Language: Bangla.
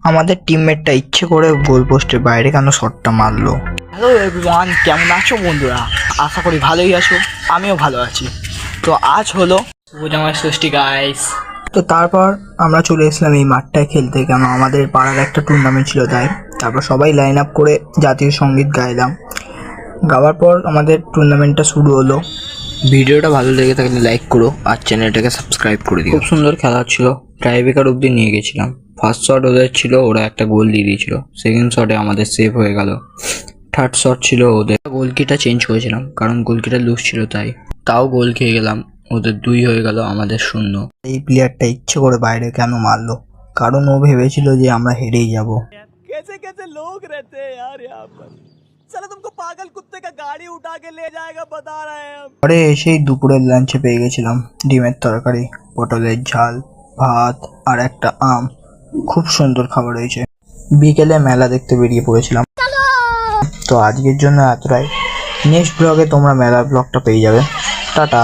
আমাদের টিমমেটটা ইচ্ছে করে গোল পোস্টের বাইরে কেন শটটা মারলো। হ্যালো এভরিওয়ান, কেমন আছো বন্ধুরা? আশা করি ভালোই আছো, আমিও ভালো আছি। তো আজ হলো শুভজামাই ষষ্ঠী গাইস। তো তারপর আমরা চলে এসেছিলাম এই মাঠটায় খেলতে, কেন আমাদের পাড়ার একটা টুর্নামেন্ট ছিল তাই। তারপর সবাই লাইন আপ করে জাতীয় সঙ্গীত গাইলাম। গাওয়ার পর আমাদের টুর্নামেন্টটা শুরু হলো। ভিডিওটা ভালো লেগে থাকলে লাইক করো আর চ্যানেলটাকে সাবস্ক্রাইব করে দিও। খুব সুন্দর খেলা ছিল, টাইব্রেকার অবধি নিয়ে গেছিলাম। ফার্স্ট শট ওদের ছিল, ওরা একটা গোল দিয়ে দিয়েছিল। সেকেন্ড শটে আমাদের সেভ হয়ে গেল। থার্ড শট ছিল ওদের, গোলকিটা চেঞ্জ করেছিলাম কারণ গোলকিটা লুজ ছিল তাও গোল খেয়ে গেলাম। ওদের 2 হয়ে গেল, আমাদের 0। এই প্লেয়ারটা ইচ্ছে করে বাইরে কেন মারলো, কারণ ও ভেবেছিল যে আমরা হেরেই যাব। कैसे कैसे लोग रहते हैं यार यहाँ पर। साला तुमको पागल कुत्ते का गाड़ी उठा के ले जाएगा बता रहे हैं हम। পরে এসেই দুপুরের লাঞ্চে পেয়ে গেছিলাম ডিমের তরকারি, পটলের ঝাল, ভাত আর একটা আম। খুব সুন্দর খাবার হয়েছে। বিকেলে মেলা দেখতে বেরিয়ে পড়েছিলাম। তো আজকের জন্য এতটাই। নেক্সট ব্লগে তোমরা মেলার ব্লগটা পেয়ে যাবে। টাটা।